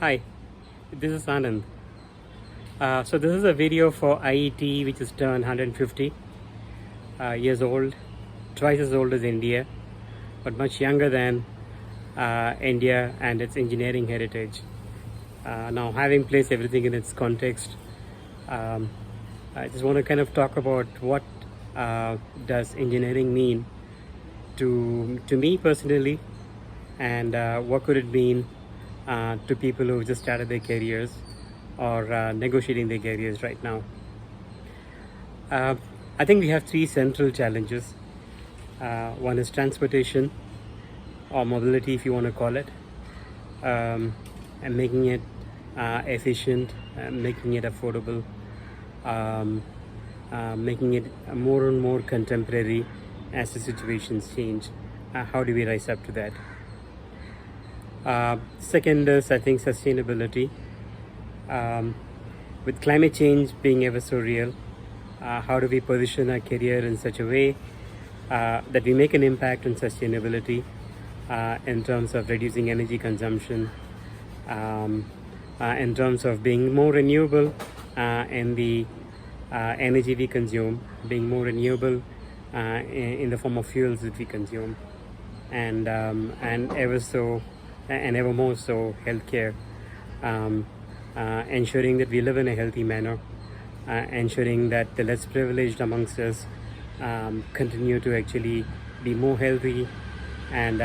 Hi, this is Anand. So this is a video for IET, which is turned 150 years old, twice as old as India, but much younger than India and its engineering heritage. Now, having placed everything in its context, um, I just want to kind of talk about what does engineering mean to me personally, and what could it mean to people who just started their careers or negotiating their careers right now. Uh, I think we have three central challenges. One is transportation or mobility, if you want to call it, and making it efficient, making it affordable, um, making it more and more contemporary as the situations change. How do we rise up to that? Second is, I think, sustainability. With climate change being ever so real, how do we position our career in such a way that we make an impact on sustainability in terms of reducing energy consumption, in terms of being more renewable in the energy we consume, being more renewable in the form of fuels that we consume, and ever more so healthcare, ensuring that we live in a healthy manner, ensuring that the less privileged amongst us continue to actually be more healthy and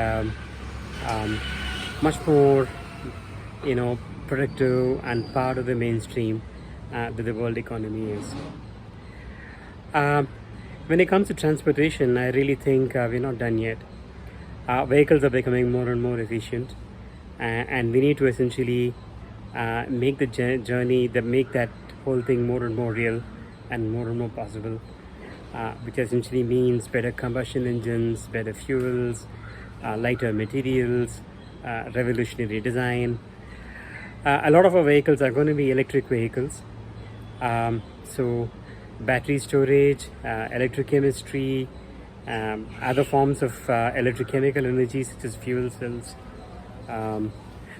much more, productive and part of the mainstream that the world economy is. When it comes to transportation, I really think we're not done yet. Vehicles are becoming more and more efficient, and we need to essentially make the journey, make that whole thing more and more real and more possible, which essentially means better combustion engines, better fuels, lighter materials, revolutionary design. A lot of our vehicles are going to be electric vehicles. So battery storage, electrochemistry, other forms of electrochemical energy such as fuel cells,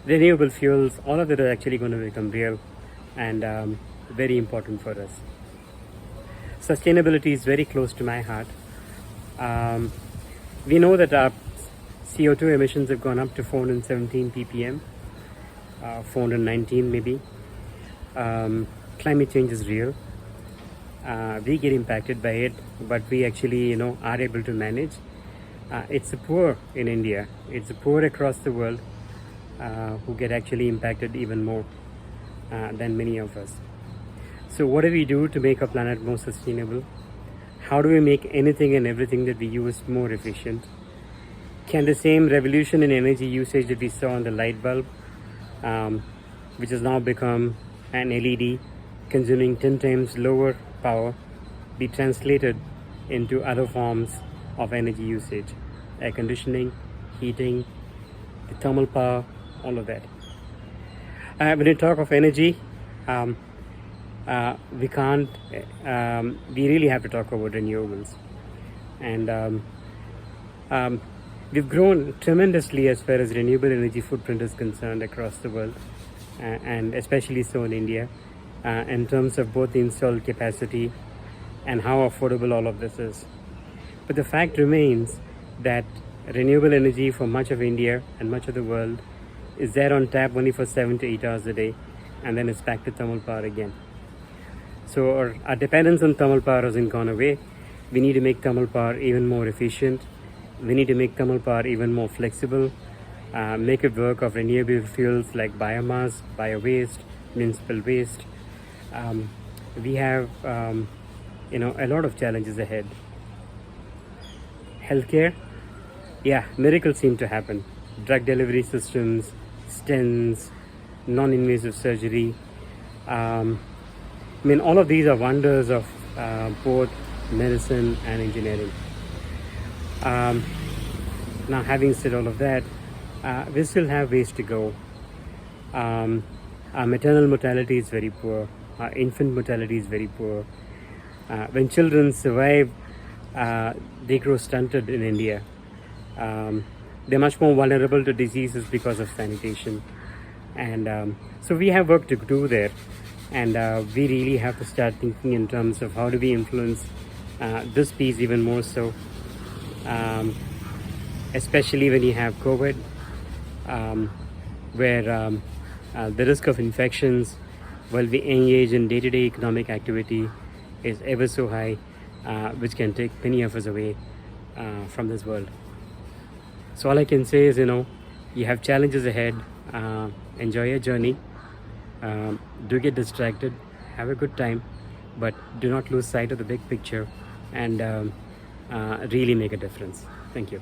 renewable fuels, all of that are actually going to become real and very important for us. Sustainability is very close to my heart. We know that our CO2 emissions have gone up to 417 ppm, 419 maybe. Climate change is real. We get impacted by it, but we actually, are able to manage. It's the poor in India, it's the poor across the world who get actually impacted even more than many of us. So what do we do to make our planet more sustainable? How do we make anything and everything that we use more efficient? Can the same revolution in energy usage that we saw on the light bulb, which has now become an LED consuming 10 times lower power, be translated into other forms of energy usage? Air conditioning, heating, the thermal power, all of that. When you talk of energy, we can't, we really have to talk about renewables. And we've grown tremendously as far as renewable energy footprint is concerned across the world, and especially so in India, in terms of both the installed capacity and how affordable all of this is. But the fact remains that renewable energy for much of India and much of the world is there on tap only for 7 to 8 hours a day, and then it's back to thermal power again. So our dependence on thermal power hasn't gone away. We need to make thermal power even more efficient. We need to make thermal power even more flexible, make it work of renewable fuels like biomass, bio-waste, municipal waste. We have a lot of challenges ahead. Healthcare, miracles seem to happen. Drug delivery systems, stents, non-invasive surgery. All of these are wonders of both medicine and engineering. Now, having said all of that, we still have ways to go. Our maternal mortality is very poor. Our infant mortality is very poor. When children survive, they grow stunted in India. They're much more vulnerable to diseases because of sanitation. And so we have work to do there, and we really have to start thinking in terms of how do we influence this piece even more so, especially when you have COVID, where the risk of infections while we engage in day-to-day economic activity is ever so high, which can take many of us away from this world. So all I can say is, you have challenges ahead. Enjoy your journey. Do get distracted, have a good time, but do not lose sight of the big picture and really make a difference. Thank you.